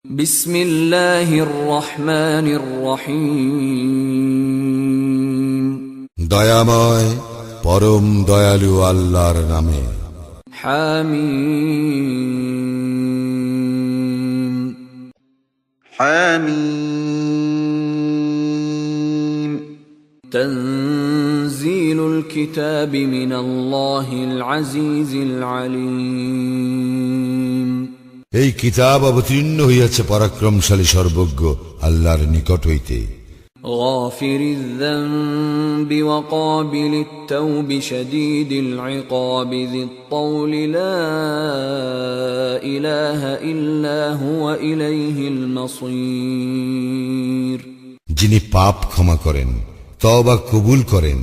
বিসমিল্লাহির রহমানির রহিম। দয়াময় পরম দয়ালু আল্লাহর নামে। হামিম। حميم তানজিলুল কিতাবি মিনাল্লাহিল আজিজিল আলিম। এই কিতাব অবতীর্ণ হইয়াছে পরাক্রমশালী সর্বজ্ঞ আল্লাহর নিকট হইতে। গাফিরিয যামবি ওয়া ক্বাবিলিত তাওবি শাদীদিল ইকাবি যিত তাওলি লা ইলাহা ইল্লা হুয়া ইলাইহিল মাসীর। যিনি পাপ ক্ষমা করেন, তওবা কবুল করেন,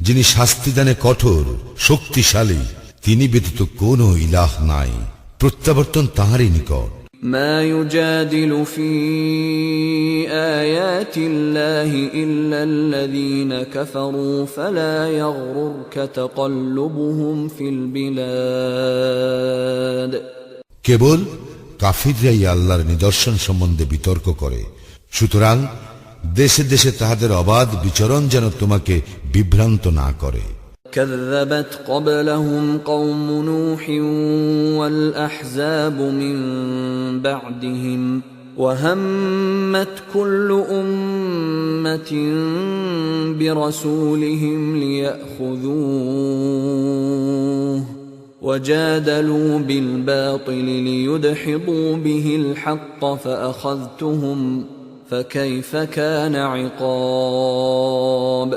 যিনি শাস্তিদানে কঠোর, শক্তিশালী, তিনি ব্যতীত কোনো ইলাহ নাই, প্রত্যাবর্তন তাঁহারই নিকট। মা ইউজাদিলু ফি আয়াতিল্লাহি ইল্লাল্লাযীনা কাফারু ফালা ইয়াগরুরকা তাকাল্লুবুহুম ফিল বিলাদ। কেবল কাফিররাই আল্লাহর নিদর্শন সম্বন্ধে বিতর্ক করে, সুতরাং দেশে দেশে তাহাদের অবাধ বিচরণ যেন তোমাকে বিভ্রান্ত না করে। كذبت قبلهم قوم نوح والأحزاب من بعدهم وهمت كل أمة برسولهم ليأخذوه وجادلوا بالباطل ليدحضوا به الحق فأخذتهم فكيف كان عقاب।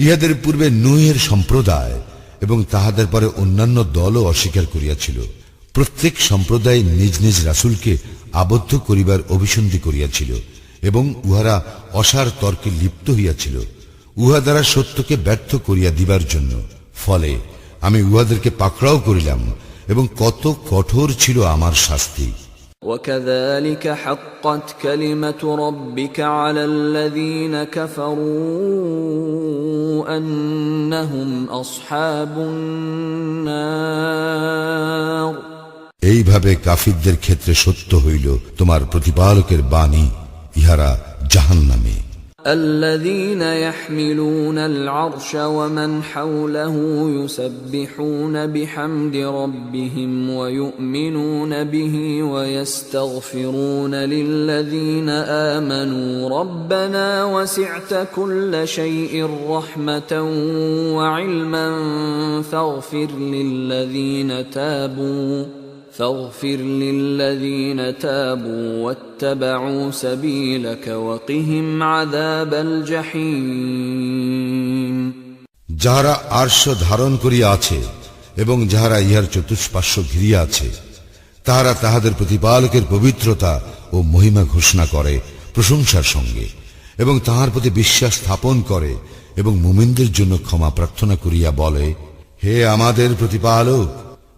ইহাদের পূর্বে নূহের সম্প্রদায় এবং তাহাদের পরে অন্যান্য দলও অস্বীকার করিয়াছিল। প্রত্যেক সম্প্রদায় নিজ নিজ রাসূলকে আবদ্ধ করিবার অভিসন্ধি করিয়াছিল এবং উহারা অসার তর্কে লিপ্ত হইয়াছিল, উহা দ্বারা সত্যকে ব্যর্থ করিয়া দিবার জন্য। ফলে আমি উহাদেরকে পাকড়াও করিলাম এবং কত কঠোর ছিল আমার শাস্তি। وكذلك حقت كلمة ربك على الذين كفروا أنهم أصحاب النار। এইভাবে কাফিরদের ক্ষেত্রে সত্য হইল তোমার প্রতিপালকের বাণী, ইহারা জাহান্নামে। الذين يحملون العرش ومن حوله يسبحون بحمد ربهم ويؤمنون به ويستغفرون للذين آمنوا ربنا وسعت كل شيء رحمة وعلما فاغفر للذين تابوا واتبعوا سبيلك وقهم عذاب الجحيم। যাহারা আরশ ধারণ করিয়া আছে এবং যাহারা ইহার চতুষ্পার্শ্ব ঘিরিয়া আছে, তাহারা তাহাদের প্রতিপালকের পবিত্রতা ও মহিমা ঘোষণা করে প্রশংসার সঙ্গে এবং তাহার প্রতি বিশ্বাস স্থাপন করে এবং মুমিনদের জন্য ক্ষমা প্রার্থনা করিয়া বলে, হে আমাদের প্রতিপালক,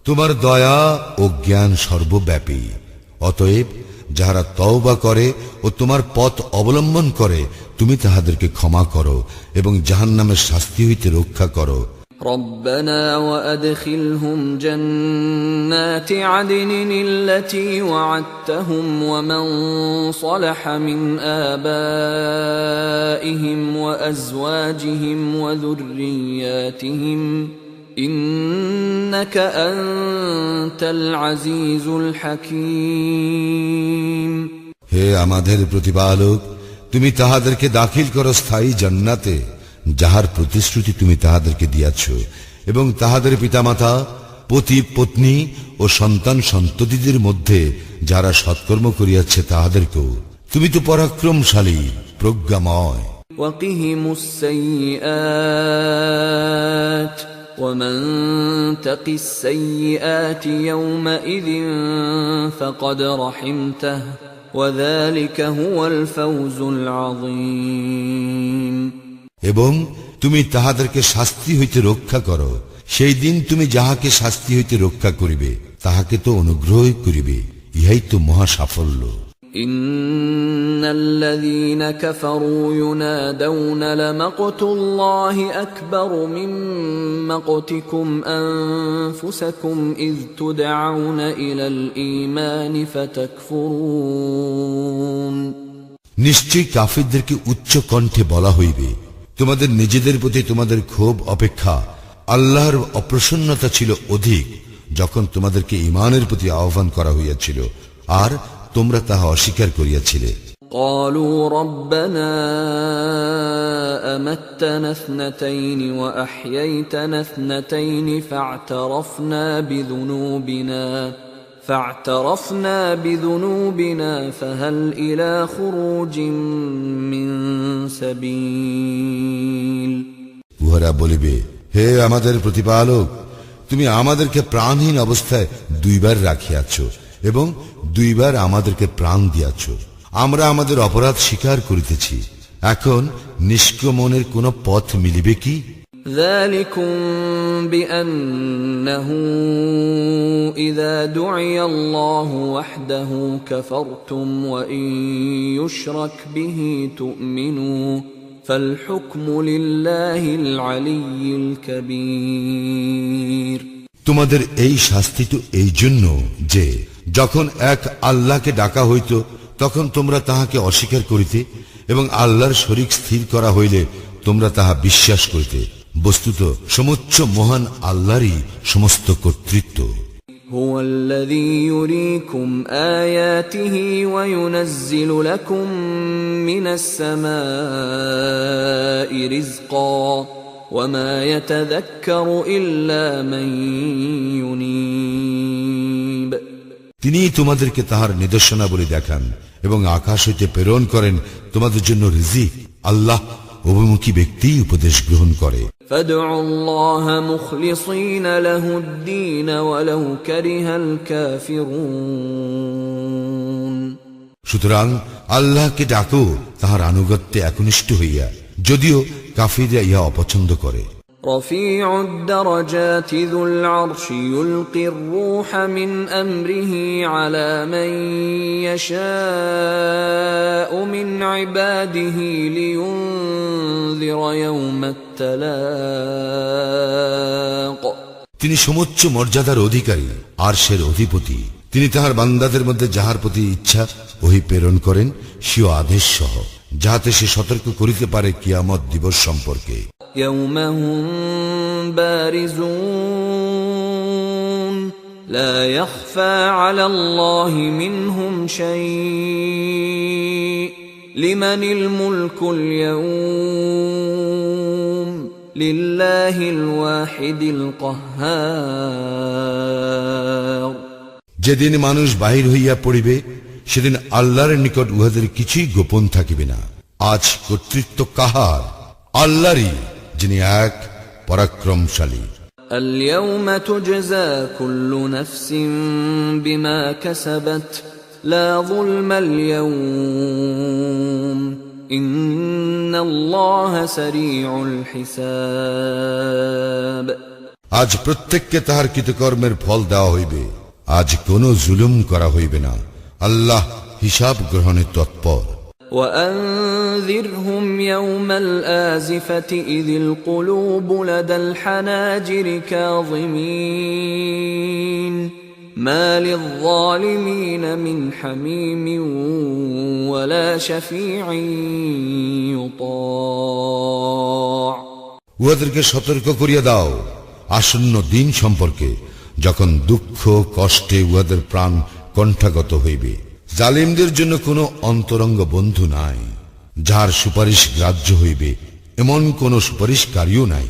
তোমার দয়া ও জ্ঞান সর্বব্যাপী। অতএব যাহারা তওবা করে ও তোমার পথ অবলম্বন করে, তুমি তাহাদেরকে ক্ষমা করো এবং জাহান্নামের শাস্তি হইতে রক্ষা করো। ربنا وأدخلهم جنات عدن التي وعدتهم ومن صلح من آبائهم وأزواجهم وذرياتهم إنك أنت العزيز الحكيم। হে আমাদের প্রতিপালক, তুমি তাহাদেরকে দাখিল করো স্থায়ী জান্নাতে, যাহার প্রতিশ্রুতি তুমি তাহাদেরকে দিয়াছ, এবং তাহাদের পিতামাতা, পতি পত্নী ও সন্তান সন্ততিদের মধ্যে যারা সৎকর্ম করিয়াছে তাহাদেরকেও। তুমি তো পরাক্রমশালী, প্রজ্ঞাময়। وقهم السيئات ومن تق السيئات يومئذ فقد رحمته وذلك هو الفوز العظيم। এবং তুমি তাহাদেরকে শাস্তি হইতে রক্ষা করো, সেই দিন তুমি যাহাকে শাস্তি হইতে রক্ষা করিবে তাহাকে তো অনুগ্রহ করিবে, ইহাই তো মহা সাফল্য। إن الذين كفروا ينادون لمقت الله أكبر من مقتكم أنفسكم إذ تدعون إلى الإيمان فتكفرون নিশ্চয়ই কাফিরদেরকে উচ্চ কণ্ঠে বলা হইবে, তোমাদের নিজেদের প্রতি তোমাদের ক্ষোভ অপেক্ষা আল্লাহর অপ্রসন্নতা ছিল অধিক যখন তোমাদেরকে ঈমানের প্রতি আহ্বান করা হইয়াছিল, আর তোমরা তাহা অস্বীকার করিয়াছিলে। قالوا ربنا أمتنا اثنتين وأحييتنا اثنتين فاعترفنا بذنوبنا فهل إلى خروج من سبيل উহারা বলিবে, হে আমাদের প্রতিপালক, তুমি আমাদেরকে প্রাণহীন অবস্থায় দুইবার রাখিয়াছ এবং দুইবার আমাদেরকে প্রাণ দিয়াছ। আমরা আমাদের অপরাধ স্বীকার করিতেছি, এখন নিষ্ক্রমণের কোন পথ মিলিবে কি? ذلكم بأنه إذا دعي الله وحده كفرتم وإن يشرك به تؤمنوا فالحكم لله العلي الكبير তোমাদের এই শাস্তি তো এই জন্য যে যখন এক আল্লাহকে ডাকা হইত তখন তোমরা তাহাকে অস্বীকার করিতে এবং আল্লাহর শরীক স্থির করা হইলে তোমরা তাহা বিশ্বাস করিতে। বস্তুত সমুচ্চ মহান আল্লাহরই সমস্ত কর্তৃত্ব। هو الذي يريكم آياته وينزل لكم من السماء رزقا وما يتذكر إلا من ينيب তিনি তোমাদেরকে তাহার নিদর্শনাবলী দেখান এবং আকাশ হইতে প্রেরণ করেন তোমাদের জন্য রিজিক। আল্লাহ অভিমুখী ব্যক্তি উপদেশ গ্রহণ করে। فادعوا الله مخلصين له الدين ولو كره الكافرون সুতরাং আল্লাহকে ডাকো তাহার আনুগত্যে একনিষ্ঠ হইয়া, যদিও কাফিররা ইহা অপছন্দ করে। رفيع الدرجات ذو العرش يلقي الروح من أمره على من يشاء من عباده لينذر يوم التلاق তিনি সমুচ্চ মর্যাদার অধিকারী, আরশের অধিপতি। তিনি তাহার বান্দাদের মধ্যে যাহার প্রতি ইচ্ছা ওহি প্রেরণ করেন স্বীয় আদেশ সহ, যাহাতে সে সতর্ক করিতে পারে কিয়ামত দিবস সম্পর্কে। يوم هم بارزون لا يخفى على الله منهم شيء لمن الملك اليوم لله الواحد القهار যেদিন মানুষ বাহির হইয়া পড়িবে সেদিন আল্লাহর নিকট উহাদের কিছুই গোপন থাকিবে না। আজ কর্তৃত্ব কাহার? আল্লাহরই, যিনি এক পরাক্রমশালী। اليوم تجزى كل نفس بما كسبت لا ظلم اليوم إن الله سريع الحساب আজ প্রত্যেককে তাহার কৃতকর্মের ফল দেওয়া হইবে, আজ কোনো জুলুম করা হইবে না। আল্লাহ হিসাব গ্রহণে তৎপর। وأنذرهم يوم الآزفة إذ القلوب لدى الحناجر كاظمين ما للظالمين من حميم ولا شفيع يطاع উহাদেরকে সতর্ক করিয়া দাও আসন্ন দিন সম্পর্কে, যখন দুঃখ কষ্টে উহাদের প্রাণ কণ্ঠাগত হইবে। জালিমদের জন্য কোনো অন্তরঙ্গ বন্ধু নাই, যার সুপারিশ গ্রাহ্য হইবে এমন কোন সুপারিশকারীও নাই।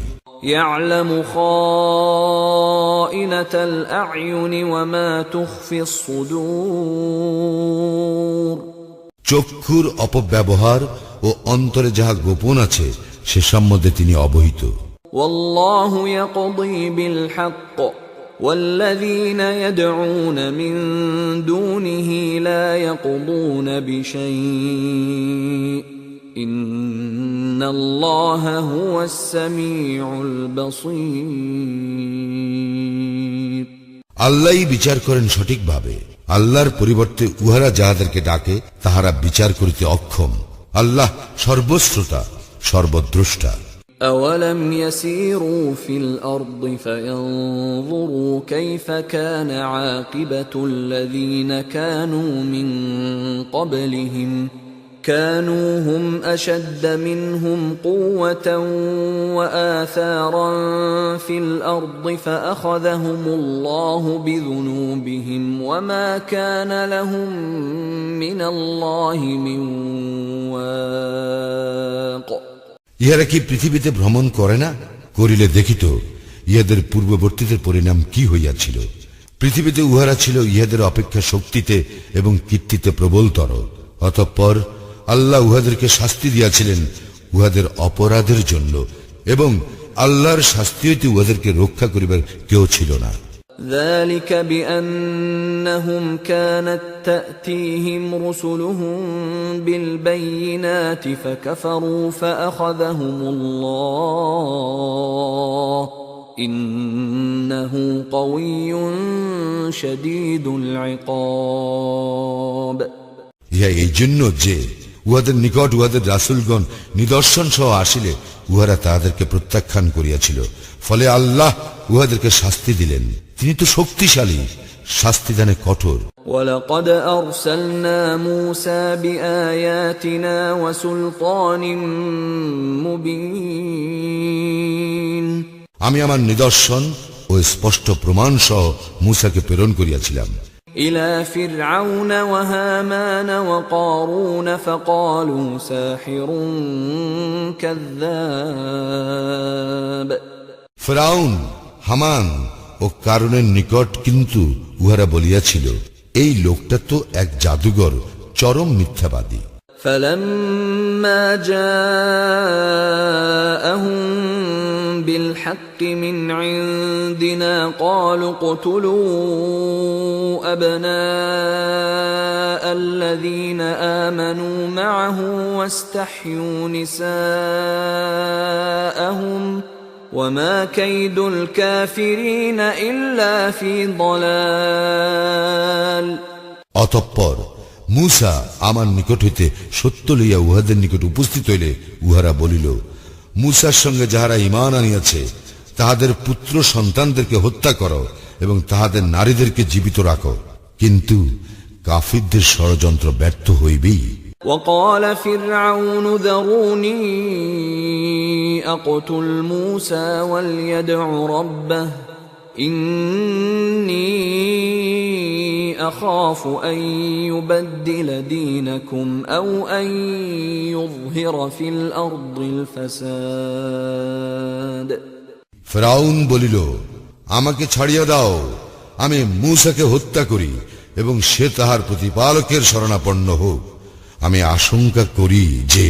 يعلم خائنة الأعين وما تخفي الصدور চক্ষুর অপব্যবহার ও অন্তরে যাহা গোপন আছে সে সম্বন্ধে তিনি অবহিত। والله يقضي بالحق والذين يدعون من دونه لا يقضون بشيء إن الله هو السميع البصير আল্লাহই বিচার করেন সঠিকভাবে। আল্লাহর পরিবর্তে উহারা যাহাদেরকে ডাকে তাহারা বিচার করিতে অক্ষম। আল্লাহ সর্বশ্রোতা, সর্বদ্রষ্টা। أولم يسيروا في الأرض فينظروا كيف كان عاقبة الذين كانوا من قبلهم كانوا هم أشد منهم قوة وآثارا في الأرض فأخذهم الله بذنوبهم وما كان لهم من الله من واق। ইহারা কি পৃথিবীতে ভ্রমণ করে না? করিলে দেখিত ইহাদের পূর্ববর্তীদের পরিণাম কি হইয়াছিল। পৃথিবীতে উহারা ছিল ইহাদের অপেক্ষা শক্তিতে এবং কীর্তিতে প্রবলতর। অতঃপর আল্লাহ উহাদেরকে শাস্তি দিয়াছিলেন উহাদের অপরাধের জন্য, এবং আল্লাহর শাস্তি হইতে উহাদেরকে রক্ষা করিবার কেউ ছিল না। ذلك بأنهم كانت تأتيهم رسلهم بالبينات فكفروا فأخذهم الله إنه قوي شديد العقاب। ইহা এই জন্য যে উহাদের নিকট উহাদের রাসূলগণ নিদর্শন সহ আসিলে উহারা তাহাদেরকে প্রত্যাখ্যান করিয়াছিল, ফলে আল্লাহ উহাদেরকে শাস্তি দিলেন। তিনি তো শক্তিশালী, শাস্তিদানে কঠোর। وَلَقَدْ أَرْسَلْنَا مُوسَى بِآيَاتِنَا وَسُلْطَانٍ مُبِينٍ। আমি আমার নিদর্শন ও স্পষ্ট প্রমাণ সহ মূসাকে প্রেরণ করিয়াছিলাম إِلَى فِرْعَوْنَ وَهَامَانَ وَقَارُونَ فَقَالُوا سَاحِرٌ كَذَّابٌ। ফিরআউন, হামান ও কারুনের নিকট কিন্তু উহারা বলিয়াছিল, এই লোকটা তো এক জাদুঘর, চরম মিথ্যাবাদী। فَلَمَّا جَاءَهُم بِالْحَقِّ مِنْ عِندِنَا قَالُوا اقْتُلُوا أَبْنَاءَ الَّذِينَ آمَنُوا مَعَهُ وَاسْتَحْيُوا نِسَاءَهُمْ وَمَا كَيْدُ الْكَافِرِينَ إِلَّا فِي ضَلَالٍ। অতঃপর মূসা আমার নিকট হইতে সত্য লইয়া উহাদের নিকট উপস্থিত হইলে উহারা বলিল, মূসার সঙ্গে যাহারা ঈমান আনিয়াছে তাহাদের পুত্র সন্তানদেরকে হত্যা করো এবং তাহাদের নারীদেরকে জীবিত রাখো, কিন্তু কাফিরদের ষড়যন্ত্র ব্যর্থ হইবেই। وقال فرعون ذروني أقتل موسى وليدع ربه إني أخاف أن يبدل دينكم أو أن يظهر في الأرض الفساد। ফিরআউন বলিল, আমাকে ছাড়িয়া দাও, আমি মূসাকে হত্যা করি এবং সে তাহার প্রতিপালকের শরণাপন্ন হোক। আমি আশঙ্কা করি যে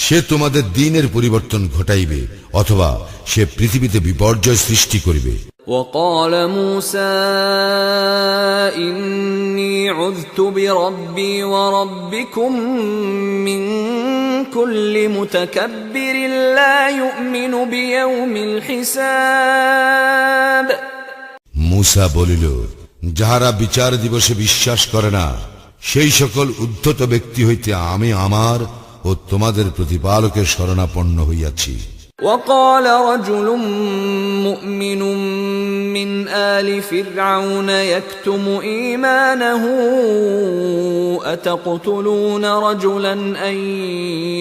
সে তোমাদের দ্বীনের পরিবর্তন ঘটাইবে অথবা সে পৃথিবীতে বিপর্যয় সৃষ্টি করিবে। وقال موسى إني عذت بربي وربكم من كل متكبر لا يؤمن بيوم الحساب। মূসা বলিল, যাহারা বিচার দিবসে বিশ্বাস করে না সেই সকল উদ্ধত ব্যক্তি হইতে আমি আমার ও তোমাদের প্রতিপালকের শরণাপন্ন হইয়াছি। وقال رجل مؤمن من آل فرعون يكتم إيمانه أتقتلون رجلا أن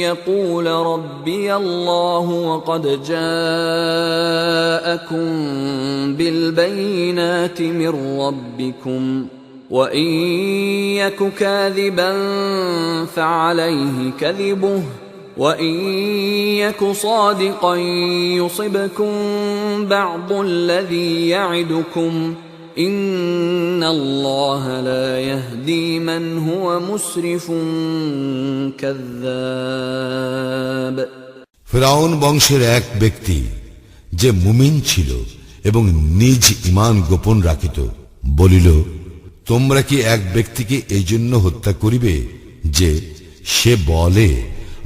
يقول ربي الله وقد جاءكم بالبينات من ربكم وإن يك كاذبا فعليه كذبه وإن يك صادقا يصبكم بعض الذي يعدكم إن الله لا يهدي من هو مسرف كذاب। ফিরআউন বংশের এক ব্যক্তি যে মুমিন ছিল এবং নিজ ঈমান গোপন রাখিত বলিল, তোমরা কি এক ব্যক্তিকে এই জন্য হত্যা করিবে যে সে বলে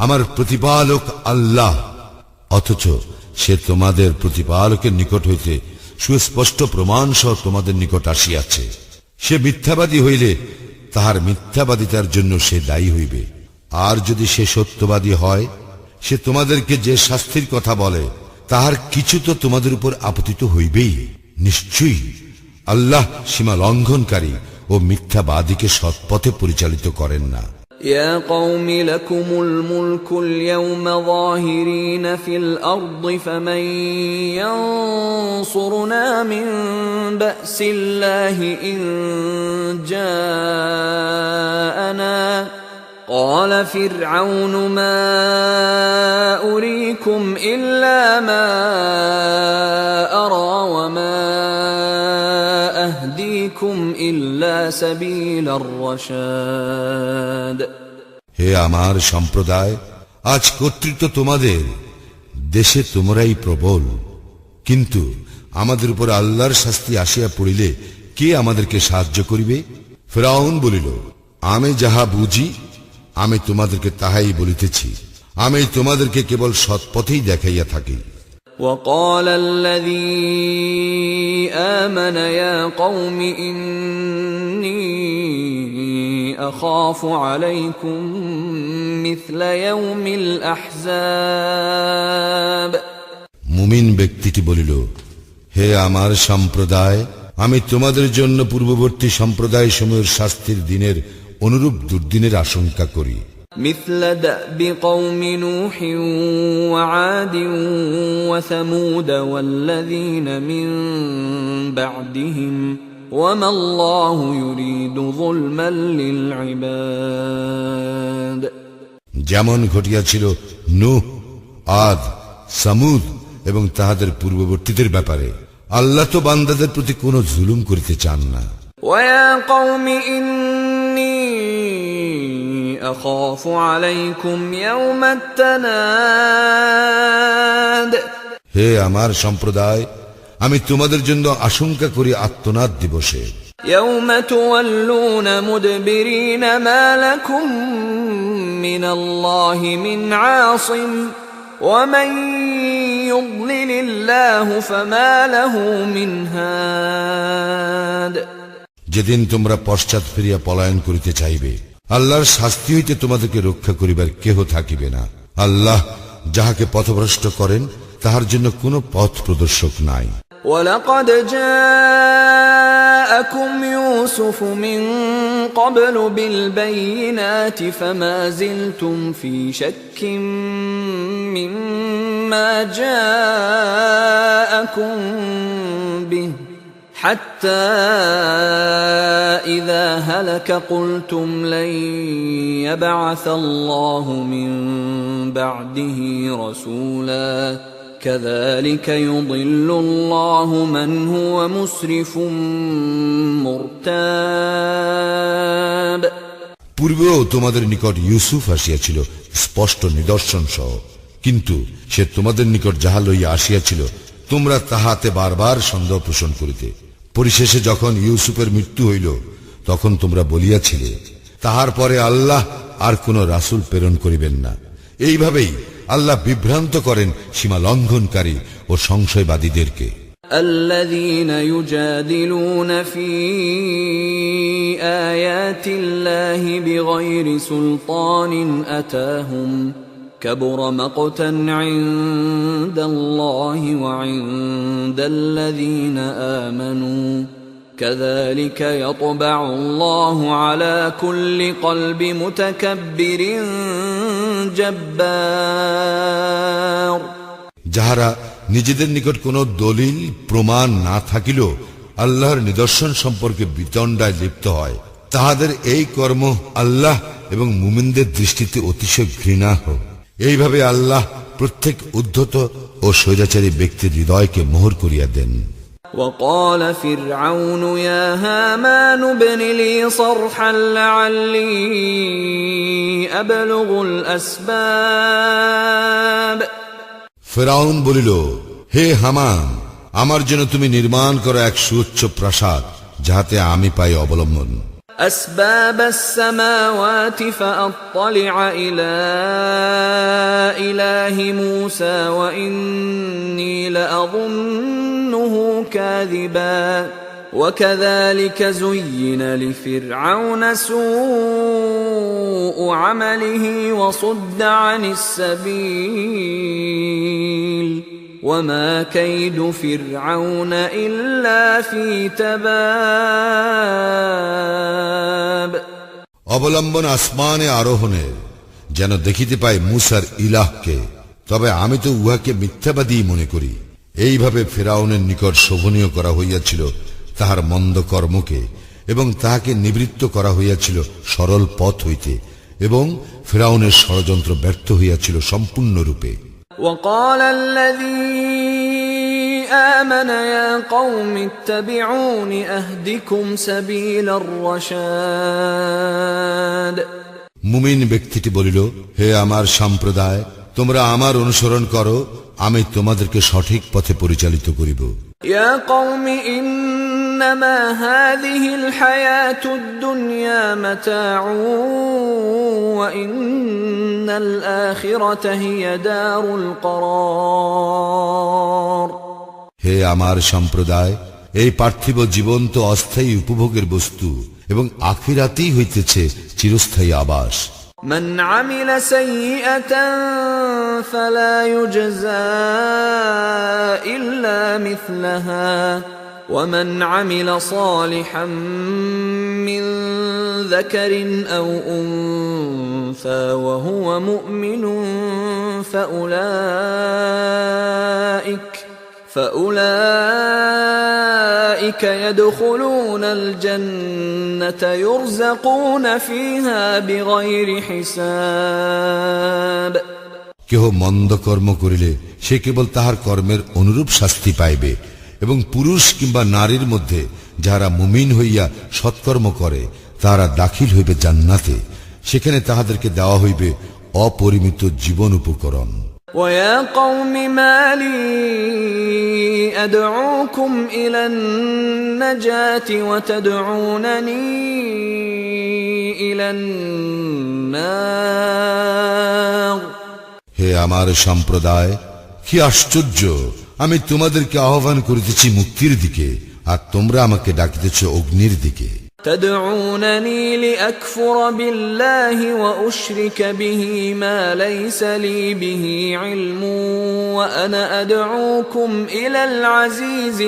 আমার প্রতিপালক আল্লাহ, অথচ সে তোমাদের প্রতিপালকের নিকট হইতে সুস্পষ্ট প্রমাণ সহ তোমাদের নিকট আসিয়াছে। সে মিথ্যাবাদী হইলে তাহার মিথ্যাবাদিতার জন্য সে দায়ী হইবে, আর যদি সে সত্যবাদী হয়, সে তোমাদেরকে যে শাস্তির কথা বলে তাহার কিছু তো তোমাদের উপর আপতিত হইবেই। নিশ্চয়ই আল্লাহ সীমা লঙ্ঘনকারী ও মিথ্যাবাদীকে সৎপথে পরিচালিত করেন না। يا قوم لكم الملك اليوم ظاهرين في الأرض فمن ينصرنا من بأس الله إن جاءنا قال فرعون ما أريكم إلا ما أرى وما أهديكم إلا سبيل الرشاد হে আমার সম্প্রদায়, আজ কর্তৃত্ব তোমাদের, দেশে তোমরাই প্রবল, কিন্তু আমাদের উপর আল্লাহর শাস্তি আসিয়া পড়িলে কে আমাদেরকে সাহায্য করিবে? ফিরআউন বলিল, আমি যাহা বুঝি আমি তোমাদেরকে তাহাই বলিতেছি, আমি তোমাদেরকে কেবল সৎপথেই দেখাইয়া থাকি। وقال الذي آمن يا قوم إني أخاف عليكم مثل يوم الأحزاب মুমিন ব্যক্তিটি বলিল, হে আমার সম্প্রদায়, আমি তোমাদের জন্য পূর্ববর্তী সম্প্রদায় সমূহের শাস্তির দিনের অনুরূপ দুর্দিনের আশঙ্কা করি। مثل دأب قوم نوح وعاد وثمود والذين من بعدهم وما الله يريد ظلما للعباد যেমন ঘটিয়াছিল নূহ, আদ, সামুদ এবং তাহাদের পূর্ববর্তীদের ব্যাপারে, আল্লাহ তো বান্দাদের প্রতি কোনো জুলুম করিতে চান না। ويا قوم إني أخاف عليكم يوم التناد হে আমার সম্প্রদায়, আমি তোমাদের জন্য আশঙ্কা করি আত্মনাদ দিবসে, يوم تولون مدبرين ما لكم من الله من عاصم ومن يضلل الله فما له من هاد যেদিন তোমরা পশ্চাৎ ফিরিয়া পলায়ন করিতে চাইবে, আল্লাহর শাস্তি হইতে তোমাদেরকে রক্ষা করিবার কেহ থাকিবে না। আল্লাহ যাহাকে পথভ্রষ্ট করেন তাহার জন্য কোনো পথ প্রদর্শক নাই। ولقد جاءكم يوسف من قبل بالبينات فما زلتم في شك مما جاءكم به حتى إذا هلك قلتم لن يبعث الله من بعده رسولا كذلك يضل الله من هو مسرف مرتاب পূর্বেও তোমাদের নিকট ইউসুফ আসিয়াছিল স্পষ্ট নিদর্শন সহ, কিন্তু সে তোমাদের নিকট যাহা লইয়া আসিয়াছিল তোমরা তাহাতে বারবার সন্দেহ পোষণ করিতে। পরিশেষে যখন ইউসুফের মৃত্যু হইল, তখন তোমরা বলিয়াছিলে, তাহার পরে আল্লাহ আর কোন রাসূল প্রেরণ করিবেন না। এইভাবেই আল্লাহ বিভ্রান্ত করেন সীমা লঙ্ঘনকারী ও সংশয়বাদীদেরকে। الذين يجادلون في آيات الله بغير سلطان أتاهم كبر مقتا عند الله وعند الذين آمنوا كذلك يطبع الله على كل قلب متكبر جبار যাহারা নিজেদের নিকট কোনো দলিল প্রমাণ না থাকিলেও আল্লাহর নিদর্শন সম্পর্কে বিতণ্ডায় লিপ্ত হয়, তাহাদের এই কর্ম আল্লাহ এবং মুমিনদের দৃষ্টিতে অতিশয় ঘৃণাহ। এইভাবে আল্লাহ প্রত্যেক উদ্ধত ও স্বৈরাচারী ব্যক্তির হৃদয়কে মোহর করিয়া দেন। وقال فرعون يا هامان ابن لي صرحا لعلي أبلغ الأسباب ফিরআউন বলিল, হে হামান, আমার জন্য তুমি নির্মাণ করো এক সুউচ্চ প্রাসাদ, যাহাতে আমি পাই অবলম্বন। أسباب السماوات فأطلع إلى إله موسى وإني لأظنه كاذبا وكذلك زين لفرعون سوء عمله وصد عن السبيل وما كيد فرعون إلا في تباب অবলম্বন আসমানে আরোহণের, যেন দেখিতে পাই মুসার ইলাহকে, তবে আমি তো উহাকে মিথ্যাবাদী মনে করি। এইভাবে ফিরআউনের নিকট শোভনীয় করা হইয়াছিল তাহার মন্দ কর্মকে, এবং তাহাকে নিবৃত্ত করা হইয়াছিল সরল পথ হইতে, এবং ফিরআউনের ষড়যন্ত্র ব্যর্থ হইয়াছিল সম্পূর্ণরূপে। وقال الذي آمن يا قوم اتبعون أهدكم سبيل الرشاد মুমিন ব্যক্তিটি বলিল, হে আমার সম্প্রদায়, তোমরা আমার অনুসরণ করো, আমি তোমাদেরকে সঠিক পথে পরিচালিত করিব। يا قوم إنما هذه الحياة الدنيا متاع وإن الآخرة هي دار القرار হে আমার সম্প্রদায়, এই পার্থিব জীবন তো অস্থায়ী উপভোগের বস্তু, এবং আখিরাতেই হইতেছে চিরস্থায়ী আবাস। من عمل سيئة فلا يجزى إلا مثلها ومن عمل صالحا من ذكر أو أنثى وهو مؤمن فأولئك يدخلون الجنة يرزقون فيها بغير حساب কেহ মন্দ কর্ম করিলে সে কেবল তাহার কর্মের অনুরূপ শাস্তি পাইবে, এবং পুরুষ কিংবা নারীর মধ্যে যাহারা মুমিন হইয়া সৎকর্ম করে তাহারা দাখিল হইবে জান্নাতে, সেখানে তাহাদেরকে দেওয়া হইবে অপরিমিত জীবন উপকরণ। ويا قوم ما لي أدعوكم إلى النجاة وتدعونني إلى النار হে আমার সম্প্রদায়, কি আশ্চর্য, আমি তোমাদেরকে আহ্বান করিতেছি মুক্তির দিকে, আর তোমরা আমাকে ডাকিতেছ অগ্নির দিকে। تدعونني لأكفر بالله وأشرك به ما ليس لي به علم وأنا أدعوكم إلى العزيز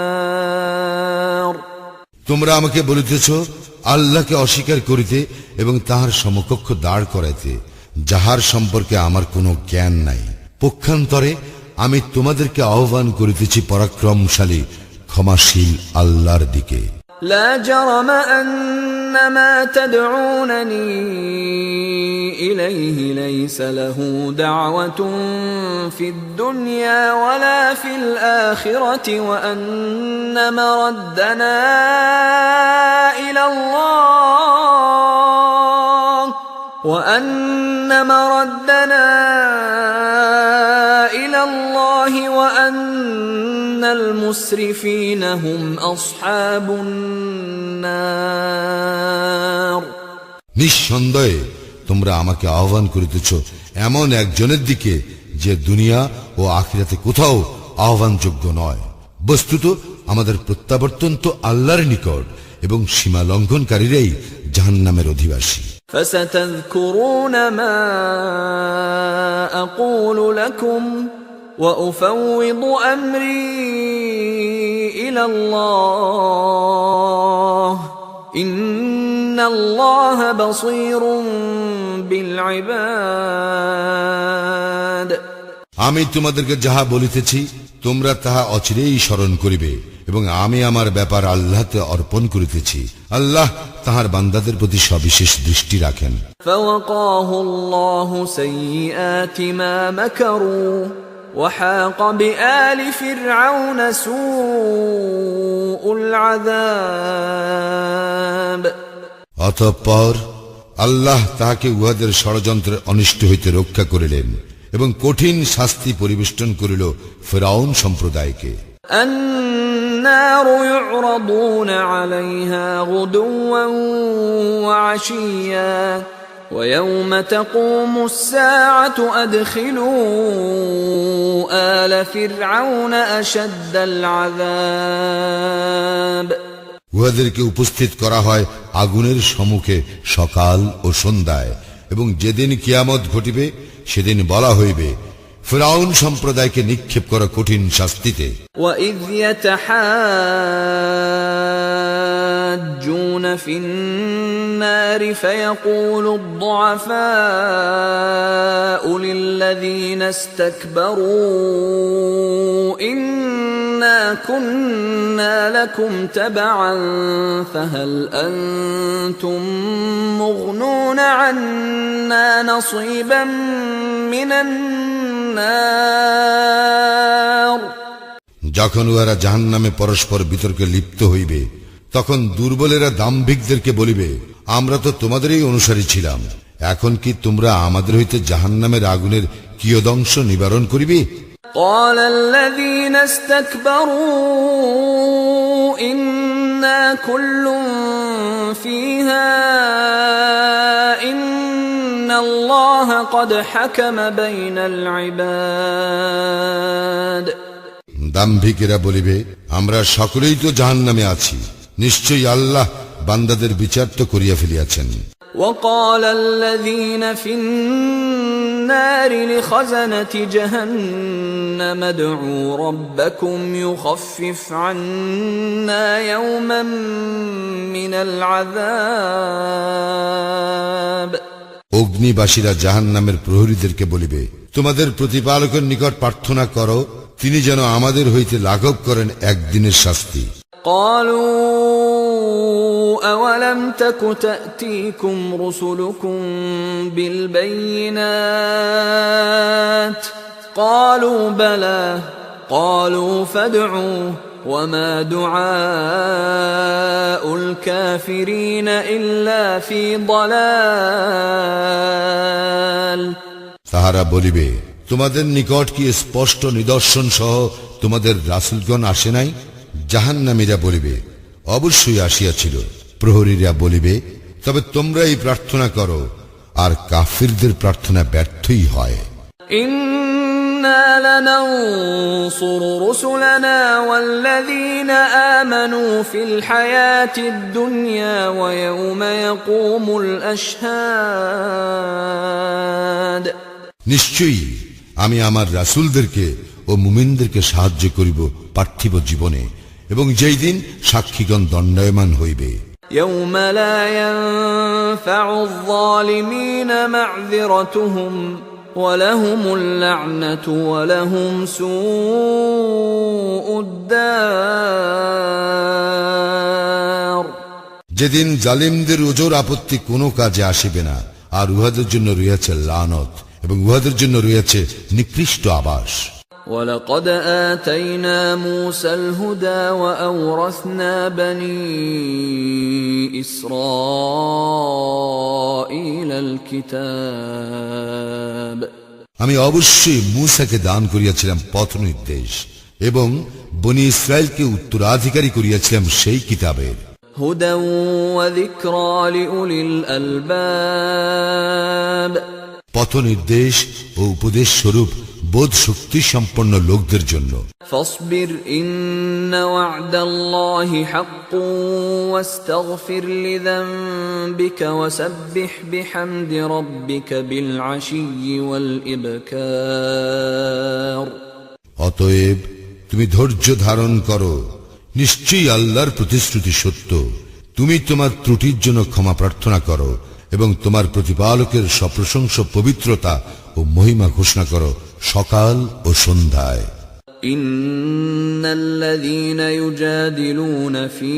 الغفار তোমরা আমাকে বলিতেছ আল্লাহকে অস্বীকার করিতে এবং তাহার সমকক্ষ দাঁড় করাইতে, যাহার সম্পর্কে আমার কোনো জ্ঞান নাই। পক্ষান্তরে আমি তোমাদেরকে আহ্বান করিতেছি পরাক্রমশালী ক্ষমাশীল আল্লাহর দিকে। لا جرم أن ما تدعونني إليه ليس له دعوة في الدنيا ولا في الآخرة وأن مردنا إلى الله وأن المسرفين هم أصحاب النار নিঃসন্দেহে তোমরা আমাকে আহ্বান করিতেছ এমন একজনের দিকে যে দুনিয়া ও আখিরাতে কোথাও আহ্বানযোগ্য নয়। বস্তুত আমাদের প্রত্যাবর্তন তো আল্লাহর নিকট, এবং সীমা লঙ্ঘনকারীরাই জাহান্নামের অধিবাসী। فستذكرون ما أقول لكم وأفوض أمري إلى الله إن الله بصير بالعباد আমি তোমাদেরকে যাহা বলিতেছি তোমরা তাহা অচিরেই স্মরণ করিবে, এবং আমি আমার ব্যাপার আল্লাহতে অর্পণ করিতেছি। আল্লাহ তাহার বান্দাদের প্রতি সবিশেষ দৃষ্টি রাখেন। فوقاه الله سيئات ما مكروا وحاق بآل فرعون سوء العذاب অতঃপর আল্লাহ তাহাকে উহাদের ষড়যন্ত্রের অনিষ্ট হইতে রক্ষা করিলেন, এবং কঠিন শাস্তি পরিবেষ্টন করিল ফিরআউন সম্প্রদায়কে। النار يعرضون عليها غدوا وعشيا ويوم تقوم الساعة أدخلوا آل فرعون أشد العذاب উহাদেরকে উপস্থিত করা হয় আগুনের সম্মুখে সকাল ও সন্ধ্যায়, এবং যেদিন কিয়ামত ঘটিবে সেদিন বলা হইবে, ফিরআউন সম্প্রদায়কে নিক্ষেপ করা কঠিন শাস্তিতে। وَإِذْ يَتَحَاجُّونَ فِي النَّارِ فَيَقُولُ الضُّعَفَاءُ لِلَّذِينَ اسْتَكْبَرُوا إِنَّا كُنَّا لَكُمْ تَبَعًا فَهَلْ أَنْتُمْ مُغْنُونَ عَنَّا نَصِيبًا مِنَ النَّارِ যখন উহারা জাহান্নামে পরস্পর বিতর্কে লিপ্ত হইবে, তখন দুর্বলেরা দাম্ভিকদেরকে বলিবে, আমরা তো তোমাদেরই অনুসারী ছিলাম, এখন কি তোমরা আমাদের হইতে জাহান্নামের আগুনের কিয়দংশ নিবারণ করিবে? قال الذين استكبروا إنا كل فيها إن الله قد حكم بين العباد দাম্ভিকেরা বলিবে, আমরা সকলেই তো জাহান্নামে আছি, নিশ্চয়ই আল্লাহ বান্দাদের বিচার তো করিয়া ফেলিয়াছেন। وقال الذين في النار لخزنة جهنم ادعوا ربكم يخفف عنا يوما من العذاب অগ্নিবাসীরা জাহান্নামের প্রহরীদেরকে বলিবে, তোমাদের প্রতিপালকের নিকট প্রার্থনা করো, তিনি যেন আমাদের হইতে লাঘব করেন একদিনের শাস্তি। قالوا أولم تك تأتيكم رسلكم بالبينات قالوا بلى قالوا فادعوا وما دعاء الكافرين إلا في ضلال তাহারা বলিবে, তোমাদের নিকট কি স্পষ্ট নিদর্শন সহ তোমাদের রাসূলগণ আসে নাই? জাহান্নামীরা বলিবে, অবশ্যই আসিয়াছিল। প্রহরীরা বলিবে, তবে তোমরাই প্রার্থনা করো, আর কাফিরদের প্রার্থনা ব্যর্থই হয়। إنا لننصر رسلنا والذين آمنوا في الحياة الدنيا ويوم يقوم الأشهاد নিশ্চয়ই আমি আমার রাসূলদেরকে ও মুমিনদেরকে সাহায্য করিব পার্থিব জীবনে, এবং যেই দিন সাক্ষীগণ দণ্ডায়মান হইবে। يوم لا ينفع الظالمين معذرتهم ولهم اللعنة ولهم سوء الدار যেদিন জালিমদের ওজর আপত্তি কোনো কাজে আসিবে না, আর উহাদের জন্য রয়েছে লানত, এবং উহাদের জন্য রয়েছে নিকৃষ্ট আবাস। ولقد آتينا موسى الهدى وأورثنا بني إسرائيل الكتاب আমি অবশ্যই মূসাকে দান করিয়াছিলাম পথ নির্দেশ, এবং বনি ইসরায়েলকে উত্তরাধিকারী করিয়াছিলাম সেই কিতাবের। هدى وذكرى لأولي الألباب পথ নির্দেশ ও উপদেশ স্বরূপ বোধ শক্তি সম্পন্ন লোকদের জন্য। فاصبر إن وعد الله حق واستغفر لذنبك وسبح بحمد ربك بالعشي والإبكار অতএব তুমি ধৈর্য ধারণ করো, নিশ্চয়ই আল্লাহর প্রতিশ্রুতি সত্য, তুমি তোমার ত্রুটির জন্য ক্ষমা প্রার্থনা করো, এবং তোমার প্রতিপালকের সপ্রশংস পবিত্রতা ও মহিমা ঘোষণা করো সকাল ও সন্ধ্যায়। إن الذين يجادلون في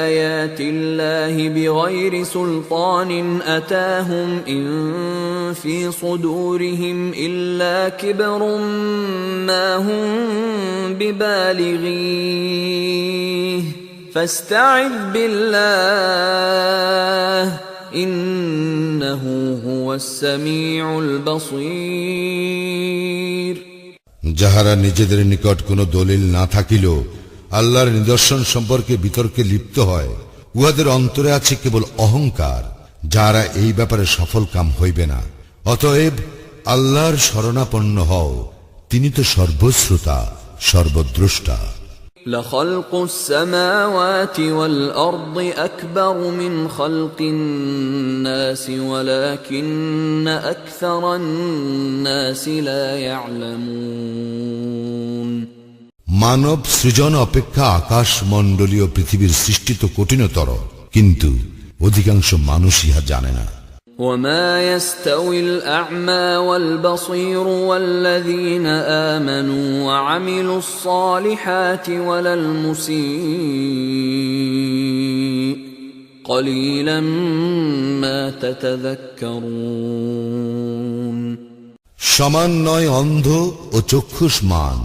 آيات الله بغير سلطان أتاهم إن في صدورهم إلا كبر ما هم ببالغيه فاستعذ بالله إنه هو السميع البصير যাহারা নিজেদের নিকট কোনো দলিল না থাকিলেও আল্লাহর নিদর্শন সম্পর্কে বিতর্কে লিপ্ত হয়, উহাদের অন্তরে আছে কেবল অহংকার, যারা এই ব্যাপারে সফল কাম হইবে না। অতএব আল্লাহর শরণাপন্ন হও, তিনি তো সর্বশ্রোতা সর্বদ্রষ্টা। لخلق السماوات والأرض أكبر من خلق الناس ولكن أكثر الناس لا يعلمون। মানব সৃজন অপেক্ষা আকাশ মণ্ডলীয় পৃথিবীর সৃষ্টি তো কঠিনতর, কিন্তু অধিকাংশ মানুষ ইহা জানে না। وما يستوي الأعمى والبصير والذين آمنوا وعملوا الصالحات ولا المسيء قليلا ما تتذكرون। সমান নয় অন্ধ ও চক্ষুষ্মান,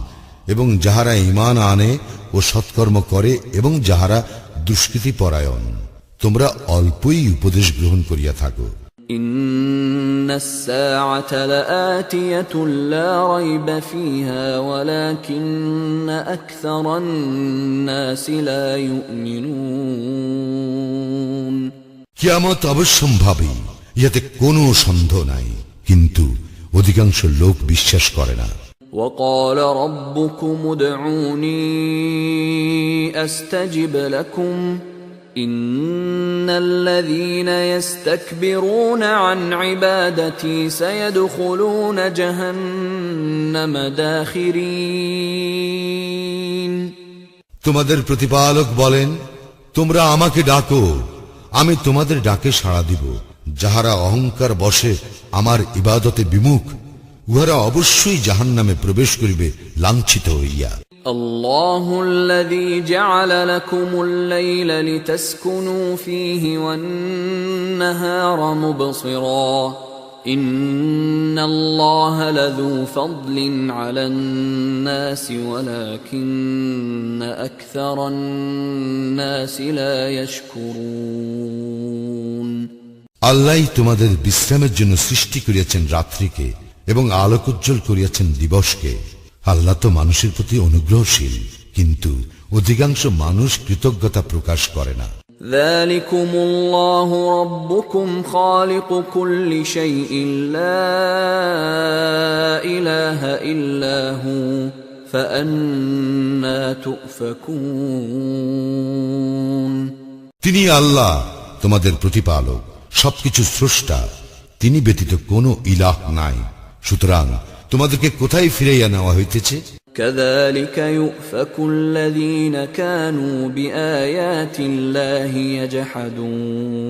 এবং যাহারা ঈমান আনে ও সৎকর্ম করে এবং যাহারা দুষ্কৃতি পরায়ণ, তোমরা অল্পই উপদেশ গ্রহণ করিয়া থাকো। إن الساعة لآتية لا ريب فيها ولكن أكثر الناس لا يؤمنون। কিয়ামত অবশ্যম্ভাবী, ইহাতে কোনো সন্দেহ নাই, কিন্তু অধিকাংশ লোক বিশ্বাস করে না। وقال ربكم ادعوني أستجب لكم إن الذين يستكبرون عن عبادتي سيدخلون جهنم داخرين। তোমাদের প্রতিপালক বলেন, তোমরা আমাকে ডাকো, আমি তোমাদের ডাকে সাড়া দিব। যাহারা অহংকার বশে আমার ইবাদতে বিমুখ, উহারা অবশ্যই জাহান্নামে প্রবেশ করিবে লাঞ্ছিত হইয়া। الله الذي جعل لكم الليل لتسكنوا فيه والنهار مبصرا إن الله لذو فضل على الناس ولكن أكثر الناس لا يشكرون। আল্লাহই তোমাদের বিশ্রামের জন্য সৃষ্টি করিয়াছেন রাত্রিকে এবং আলোকোজ্জ্বল করিয়াছেন দিবসকে। আল্লাহ তো মানুষের প্রতি অনুগ্রহশীল, কিন্তু অধিকাংশ মানুষ কৃতজ্ঞতা প্রকাশ করে না। ذلكم الله ربكم خالق كل شيء لا إله إلا هو فأنى تؤفكون। তিনি আল্লাহ তোমাদের প্রতিপালক, সবকিছু স্রষ্টা, তিনি ব্যতীত কোনো ইলাহ নাই, সুতরাং তোমাদেরকে কোথায় ফিরাইয়া নেওয়া হইতেছে? كذلك يؤفك الذين كانوا بآيات الله يجحدون।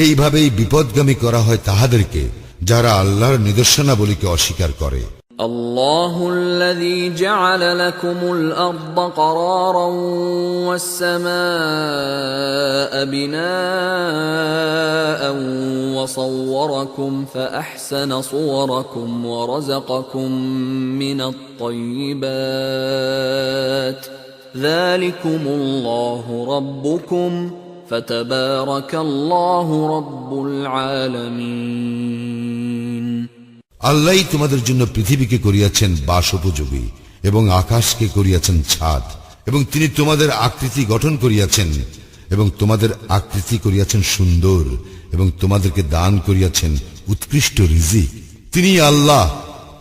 এইভাবেই বিপদগামী করা হয় তাহাদেরকে, যারা আল্লাহর নিদর্শনাবলীকে অস্বীকার করে। الله الذي جعل لكم الأرض قرارا والسماء بناء وصوركم فأحسن صوركم ورزقكم من الطيبات ذلكم الله ربكم فتبارك الله رب العالمين। আল্লাহই তোমাদের জন্য পৃথিবীকে করিয়াছেন বাসোপযোগী এবং আকাশকে করিয়াছেন ছাদ, এবং তিনি তোমাদের আকৃতি গঠন করিয়াছেন এবং তোমাদের আকৃতি করিয়াছেন সুন্দর, এবং তোমাদেরকে দান করিয়াছেন উৎকৃষ্ট রিজিক। তিনি আল্লাহ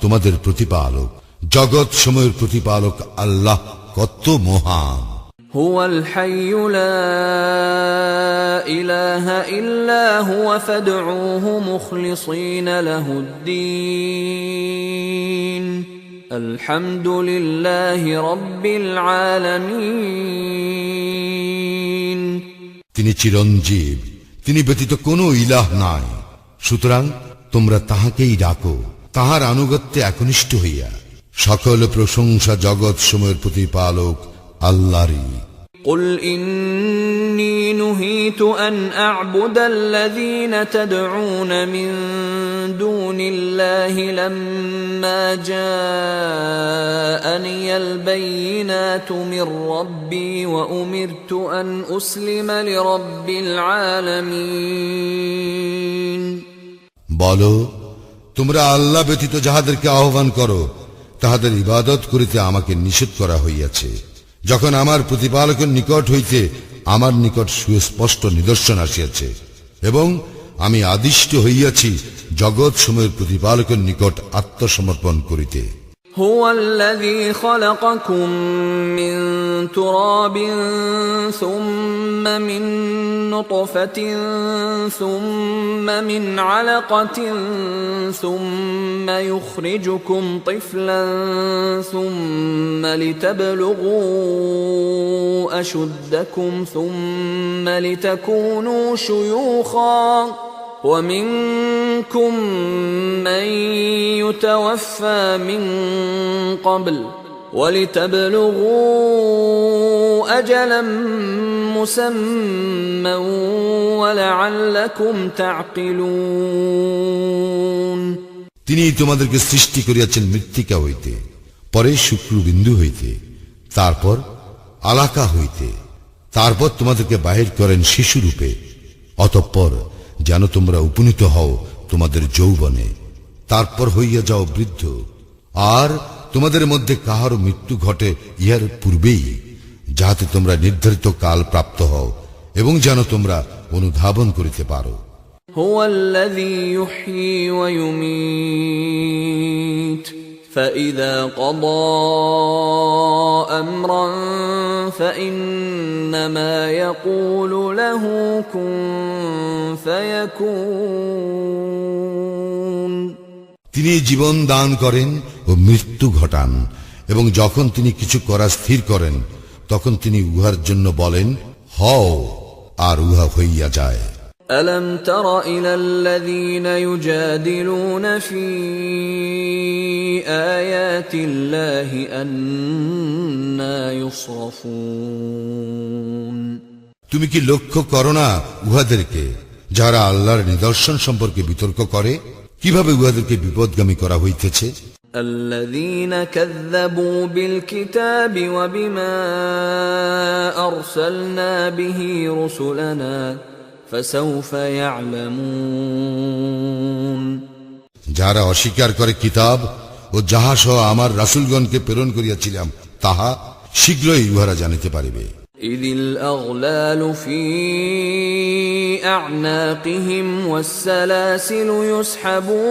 তোমাদের প্রতিপালক, জগৎ সময়ের প্রতিপালক আল্লাহ কত মহান। هو الحي لا إله إلا هو فادعوه مخلصين له الدين الحمد لله رب العالمين। তিনি চিরঞ্জীব, তিনি ব্যতীত কোনো ইলাহ নাই, সুতরাং তোমরা তাহাকেই ডাকো, তাহার আনুগত্যে একনিষ্ঠ হইয়া। সকল প্রশংসা জগৎ সময়ের প্রতিপালক আল্লাহরই। قل إني نهيت أن أعبد الذين تدعون من دون الله لما جاءني البينات من ربي وأمرت أن أسلم لرب العالمين। বলো, তোমরা আল্লাহ ব্যতীত যাহাদেরকে আহ্বান করো তাহাদের ইবাদত করিতে আমাকে নিষেধ করা হইয়াছে। যখন আমার প্রতিপালকের নিকট হইতে আমার নিকট সুস্পষ্ট নিদর্শন আসিয়াছে এবং আমি আদিষ্ট হইয়াছি জগৎ সমূহের প্রতিপালকের নিকট আত্মসমর্পণ করিতে। هو الذي خلقكم من تراب ثم من نطفة ثم من علقة ثم يخرجكم طفلا ثم لتبلغوا أشدكم ثم لتكونوا شيوخا ومنكم من يتوفى من قبل ولتبلغوا أجلا مسمى ولعلكم تعقلون। তিনি তোমাদেরকে সৃষ্টি করিয়াছেন মৃত্তিকা হইতে, পরে শুক্রবিন্দু হইতে, তারপর আলাকা হইতে, তারপর তোমাদেরকে বাহির করেন শিশুরূপে, অতঃপর যেন তোমরা উপনীত হও তোমাদের যৌবনে, তারপর হইয়া যাও বৃদ্ধ। আর তোমাদের মধ্যে কাহারও মৃত্যু ঘটে ইহার পূর্বেই, যাহাতে তোমরা নির্ধারিত কাল প্রাপ্ত হও এবং যেন তোমরা অনুধাবন করিতে পারো। هو الذي يحيي ويميت فإذا قضى أمرا فإنما يقول له كن فيكون। তিনি জীবন দান করেন ও মৃত্যু ঘটান, এবং যখন তিনি কিছু করা স্থির করেন তখন তিনি উহার জন্য বলেন হও, আর উহা হইয়া যায়। ألم تر إلى الذين يجادلون في آيات الله أنى يصرفون। তুমি কি লক্ষ্য করো না উহাদেরকে যারা আল্লাহর নিদর্শন সম্পর্কে বিতর্ক করে, কিভাবে উহাদেরকে বিপদগামী করা হইতেছে? الذين كذبوا بالكتاب وبما أرسلنا به رسلنا فسوف يعلمون। যারা অস্বীকার করে কিতাব ও যাহা সহ আমার রাসূলগণকে প্রেরণ করিয়াছিলাম তাহা, শীঘ্রই উহারা জানিতে পারিবে। إذ الأغلال في أعناقهم والسلاسل يسحبون।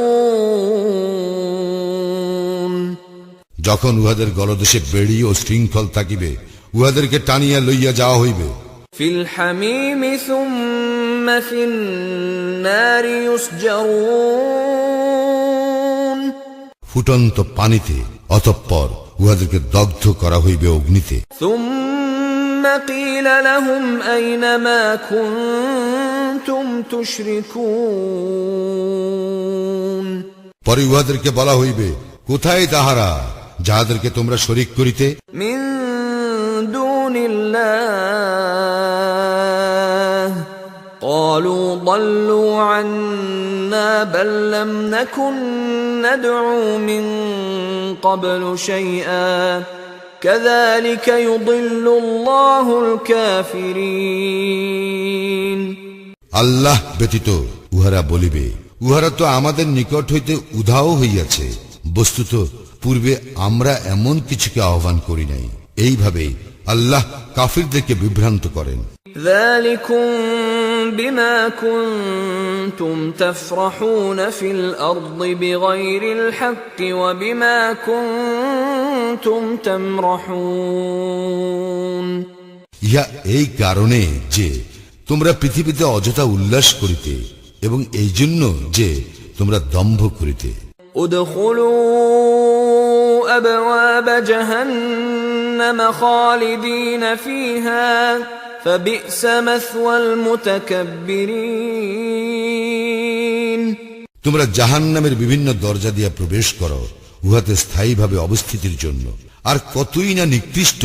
যখন উহাদের গলদেশে বেড়ি ও শৃঙ্খল থাকিবে, উহাদেরকে টানিয়া লইয়া যাওয়া হইবে। في الحميم ثم في النار يسجرون। ফুটন্ত পানিতে, অতঃপর উহাদেরকে দগ্ধ করা হইবে অগ্নিতে। ثم قيل لهم أين ما كنتم تشركون। পরে উহাদেরকে বলা হইবে, কোথায় তাহারা যাহাদেরকে তোমরা শরীক করিতে? من دون الله قالوا ضلوا عنا بل لم نكن ندعو من قبل شيئا كذلك يضل الله الكافرين। আল্লাহ ব্যতীত উহারা বলিবে, উহারা তো আমাদের নিকট হইতে উধাও হইয়াছে, বস্তুত পূর্বে আমরা এমন কিছুকে আহ্বান করি নাই। এইভাবেই আল্লাহ কাফিরদেরকে বিভ্রান্ত করেন। ذلكم بما كنتم تفرحون في الأرض بغير الحق وبما كنتم تمرحون। ইহা এই কারণে যে তোমরা পৃথিবীতে অযথা উল্লাস করিতে এবং এই জন্য যে তোমরা দম্ভ করিতে। ادخلوا أبواب جهنم خالدين فيها فبئس مثوى المتكبرين। তোমরা জাহান্নামের বিভিন্ন দরজা দিয়া প্রবেশ করো উহাতে স্থায়ীভাবে অবস্থিতির জন্য, আর কতই না নিকৃষ্ট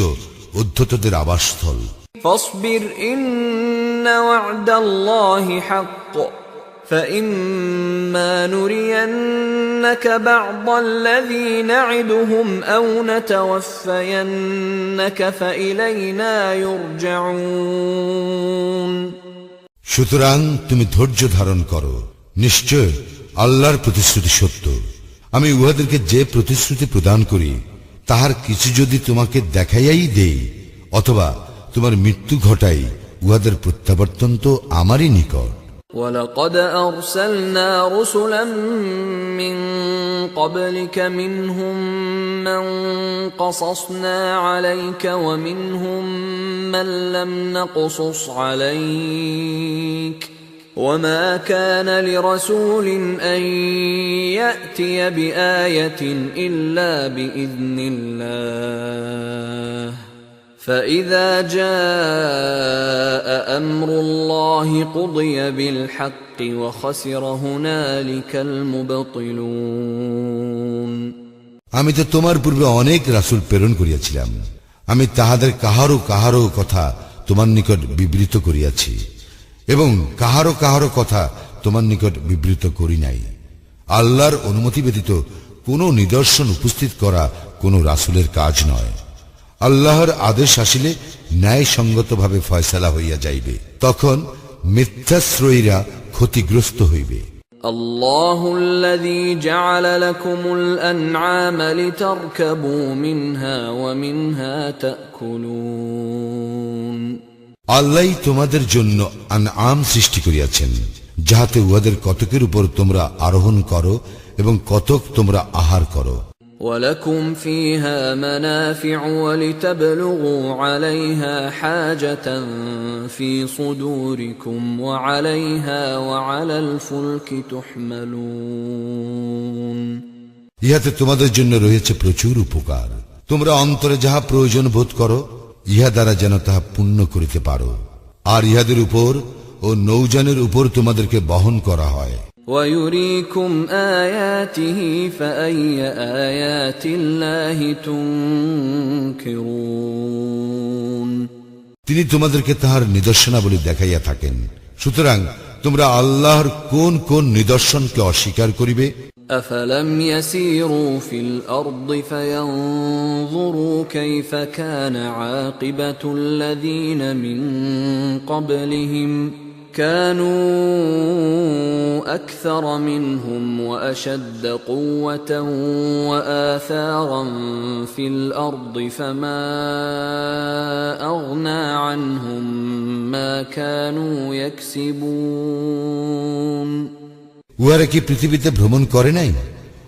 উদ্ধতদের আবাসস্থল। فاصبر إن وعد الله حق فإما نرينك بعض الذي نعدهم أو نتوفينك فإلينا يرجعون। সুতরাং তুমি ধৈর্য ধারণ করো, নিশ্চয় আল্লাহর প্রতিশ্রুতি সত্য। আমি উহাদেরকে যে প্রতিশ্রুতি প্রদান করি তাহার কিছু যদি তোমাকে দেখাইয়াই দেই অথবা তোমার মৃত্যু ঘটাই, উহাদের প্রত্যাবর্তন তো আমারই নিকট। وَلَقَدْ أَرْسَلْنَا رُسُلًا مِّن قَبْلِكَ مِنْهُم مَّن قَصَصْنَا عَلَيْكَ وَمِنْهُم مَّن لَّمْ نَقْصُصْ عَلَيْكَ وَمَا كَانَ لِرَسُولٍ أَن يَأْتِيَ بِآيَةٍ إِلَّا بِإِذْنِ اللَّهِ فَإِذَا جَاءَ أَمْرُ اللَّهِ قُضِيَ بِالْحَقِّ وَخَسِرَ هُنَالِكَ الْمُبْطِلُونَ। আমি তো তোমার পূর্বে অনেক রাসূল প্রেরণ করিয়াছিলাম, আমি তাহাদের কাহারও কাহারও কথা তোমার নিকট বিবৃত করিয়াছি এবং কাহারও কাহারও কথা তোমার নিকট বিবৃত করি নাই। আল্লাহর অনুমতি ব্যতীত কোনো নিদর্শন উপস্থিত করা কোনো রাসূলের কাজ নয়। আল্লাহর আদেশ আসিলে ন্যায়সঙ্গতভাবে ফয়সালা হইয়া যাইবে, তখন মিথ্যাশ্রয়ীরা ক্ষতিগ্রস্ত হইবে। আল্লাহুল্লাযী জা'আলা লাকুমুল আন'আমা লিতারকাবু মিনহা ওয়া মিনহা তা'কুলুন। আল্লাহই তোমাদের জন্য আনআম সৃষ্টি করিয়াছেন, যাহাতে উহাদের কতকের উপর তোমরা আরোহণ করো এবং কতক তোমরা আহার করো। وَلَكُمْ فِيهَا مَنَافِعُ وَلِتَبْلُغُوا عَلَيْهَا حَاجَةً فِي صُدُورِكُمْ وَعَلَيْهَا وَعَلَى الْفُلْكِ تُحْمَلُونَ। ইহাতে তোমাদের জন্য রয়েছে প্রচুর উপকার। তোমরা অন্তরে যাহা প্রয়োজন বোধ করো, ইহা দ্বারা যেন তাহা পূর্ণ করিতে পারো, আর ইহাদের উপর ও নৌযানের উপর তোমাদেরকে বহন করা হয়। وَيُرِيكُمْ آيَاتِهِ فَأَيَّ آيَاتِ اللَّهِ تُنْكِرُونَ। তিনি তোমাদেরকে তাহার নিদর্শনাবলী দেখাইয়া থাকেন, সুতরাং তোমরা আল্লাহর কোন কোন নিদর্শনকে অস্বীকার করিবে? أَفَلَمْ يَسِيرُوا فِي الْأَرْضِ فَيَنْظُرُوا كَيْفَ كَانَ عَاقِبَةُ الَّذِينَ مِنْ قَبْلِهِمْ كَانُوا أَكْثَرَ مِنْهُمْ وَأَشَدَّ قُوَّةً وَآثَارًا فِي الْأَرْضِ فَمَا أَغْنَى عَنْهُمْ مَا كَانُوا يَكْسِبُونَ। উহারা কি পৃথিবীতে ভ্রমণ করে নাই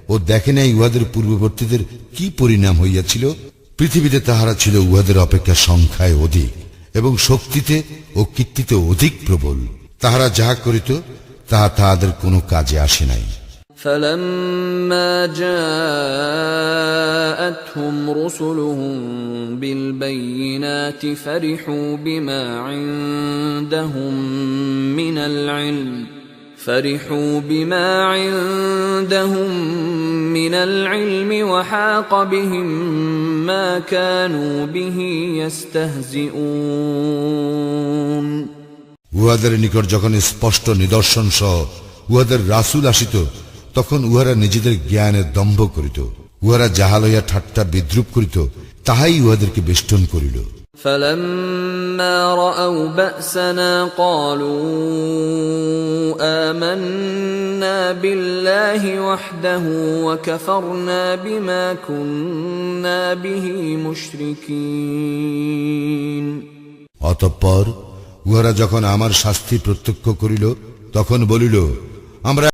ও দেখে নাই উহাদের পূর্ববর্তীদের কি পরিণাম হইয়াছিল? পৃথিবীতে তাহারা ছিল উহাদের অপেক্ষা সংখ্যায় অধিক এবং শক্তিতে ও কীর্তিতে অধিক প্রবল। তাহারা যাহা করিত তাহা তাহাদের কোনো কাজে আসে নাই। فَلَمَّا جَاءَتْهُمْ رُسُلُهُم بِالْبَيِّنَاتِ فَرِحُوا بِمَا عِندَهُم مِّنَ الْعِلْمِ وَحَاقَ بِهِم مَّا كَانُوا بِهِ يَسْتَهْزِئُونَ। উহাদের নিকট যখন স্পষ্ট নিদর্শন সহ উহাদের রাসূল আসিত, তখন উহারা নিজেদের জ্ঞানের দম্ভ করিত। উহারা যাহা লইয়া ঠাট্টা বিদ্রুপ করিত, তাহাই উহাদেরকে বেষ্টন করিল। فَلَمَّا رَأَوْا بَأْسَنَا قَالُوا آمَنَّا بِاللَّهِ وَحْدَهُ وَكَفَرْنَا بِمَا كُنَّا بِهِ مُشْرِكِينَ। অতঃপর উহারা যখন আমার শাস্তি প্রত্যক্ষ করিল, তখন বলিল, আমরা